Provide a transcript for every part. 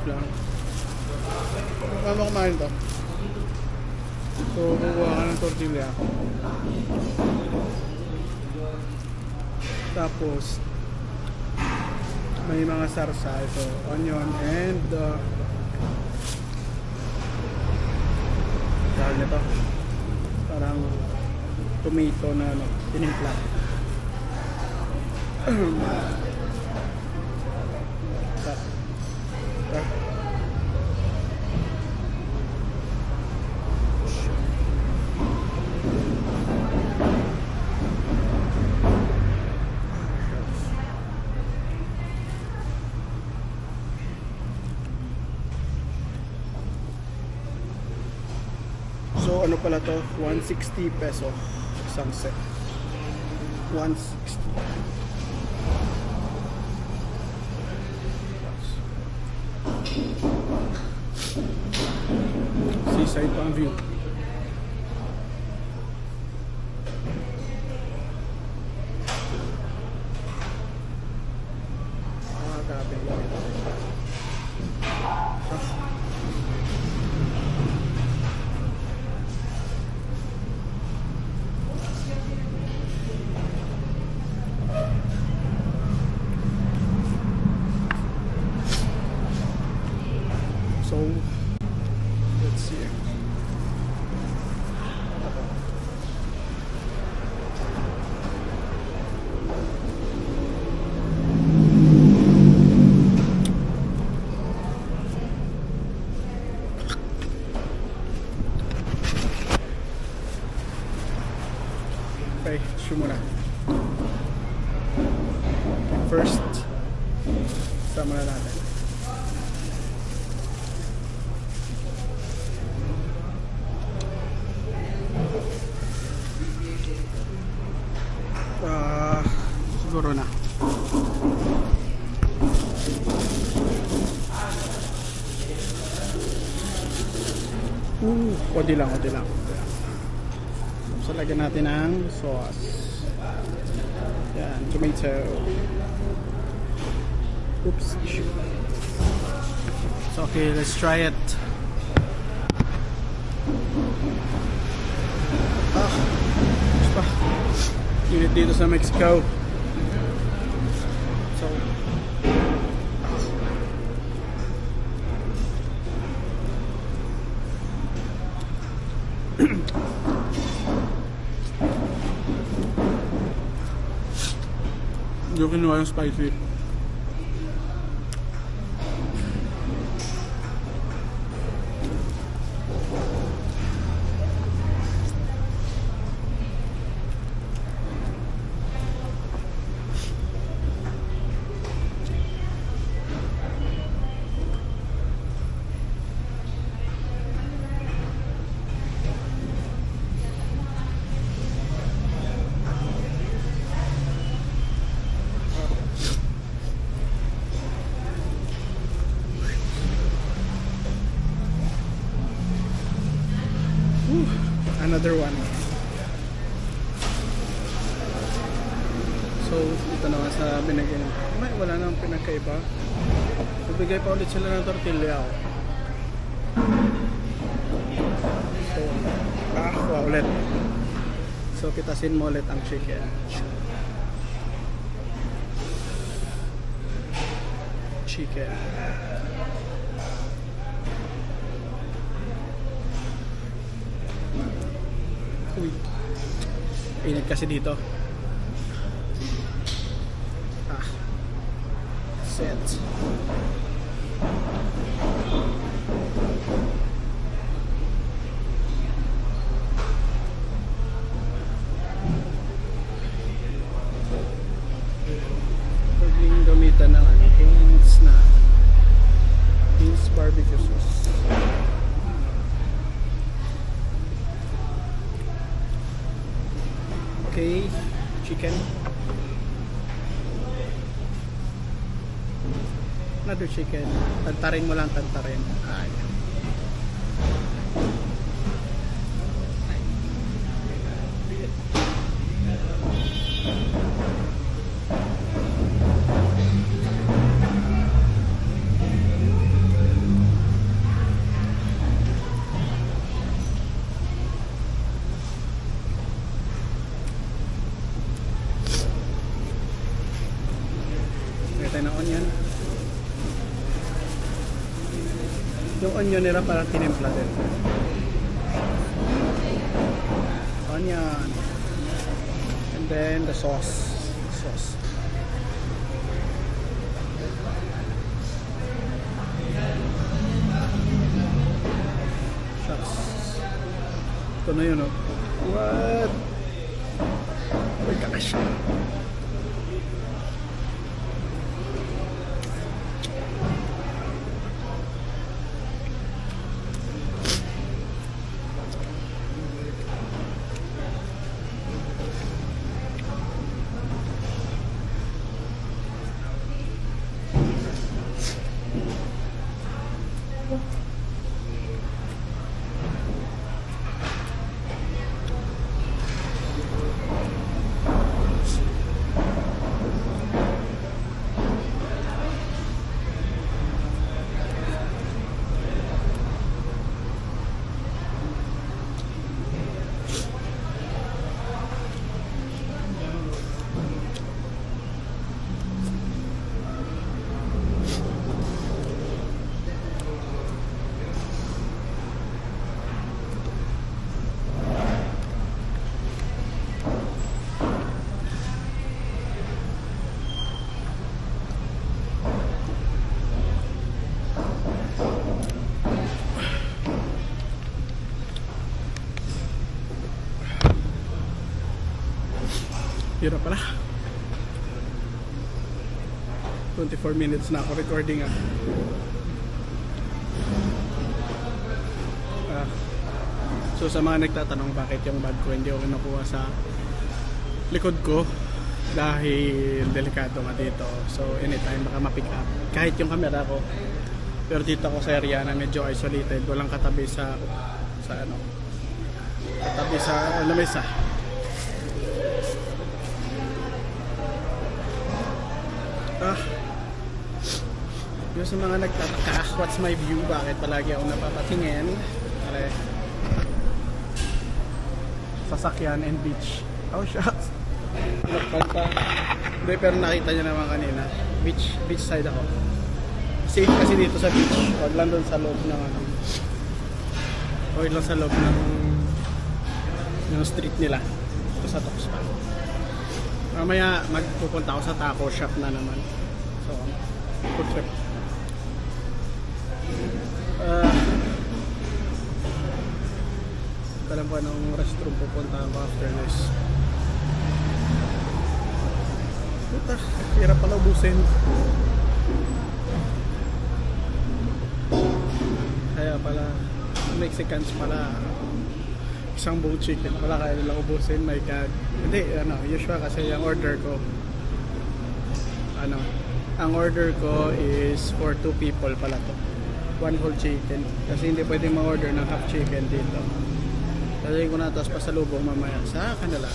lang. Mama kumain to. So, kukuha ka ng tortilla. Tapos, may mga sarsa. Ito, onion and tawag nito. Parang tomato na tinimpla. So ano pala to? 160 peso isang set. 160. Seaside pa ang view. Grabe. So, let's see. Okay, show muna. First, sama na natin. Siguro na. Konti lang. So, lagyan natin ng sauce. Yan, tomato. Oops, issue. So, okay, let's try it. Init dito sa Mexico. So, hindi ko kinuha yung spicy. Another one. So, dito naman sa binigay. Wala nang pinagkaiba. Nagbigay pa ulit sila ng tortilla. So, ulit. So, pitasin mo ulit ang chicken. Uy, init kasi dito. Set. Pwedeng gamitan ng Heinz barbecue sauce. Okay, chicken. Another chicken. Tantarin mo lang, tantarin. Ayan. Yung onion nila parang tinimpla din. Onion. And then the sauce. Sauce. Shucks. Ito na yun, oh. What? Oh my gosh. Hirap pala. 24 minutes na ako recording ah. So sa mga nagtatanong bakit yung bag ko hindi ako nakuha sa likod ko, dahil delikado nga dito. So anytime baka ma-pick up kahit yung camera ko. Pero dito ako sa area na medyo isolated, walang katabi sa ano, katabi sa lamesa. Yung sa mga nagtataka, what's my view? Bakit palagi ako napapatingin? Pare, sasakyan and beach. Oh, shucks. Nagpanta. Hindi, pero nakita niyo naman kanina. Beach side ako. Safe kasi dito sa beach. Huwag lang doon sa loob ng ano. Huwag lang sa loob ng street nila. Ito sa Tuxpan. Mamaya magpupunta ako sa taco shop na naman. So, food trip. Alam ko anong restroom pupunta ako after this. Puta, hirap pala ubusin. Kaya pala Mexicans pala isang buong chicken pala kaya nilang ubusin. My God. Hindi, usual kasi yung order ko ang order ko is for 2 people pala to. 1 whole chicken kasi hindi pwedeng ma-order ng half chicken dito. Kasi ko na tapos pasalubong mamaya sa kanila.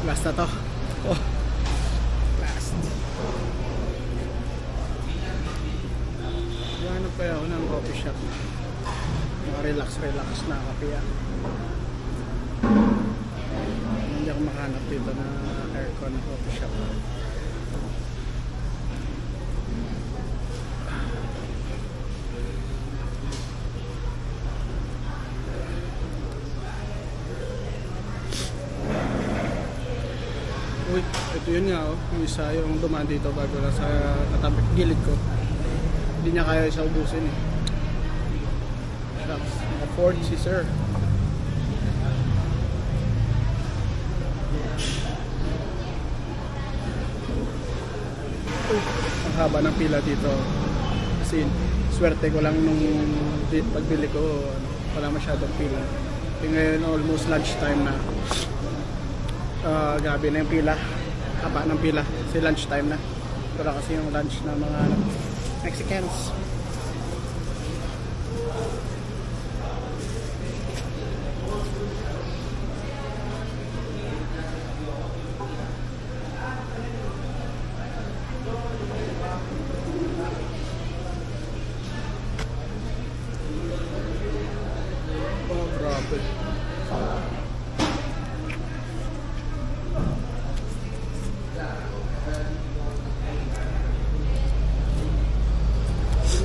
Last na to. Oh. Last. Hanap kaya ako ng coffee shop. Relax na kape. Hindi ako makahanap dito na aircon coffee shop. Uy, ito yun nga oh. Yung isa yung dumaan dito bago lang sa katabi gilid ko. Hindi niya kaya siya ubusin eh. Shucks, naka-Ford si sir. Ang haba ng pila dito. Kasi swerte ko lang nung pagbili ko, wala masyadong pila. Ngayon almost lunch time na. Grabe na yung pila. Haba ng pila. Kasi lunch time na. Wala kasi yung lunch na mga Mexicans. Oh, grabe.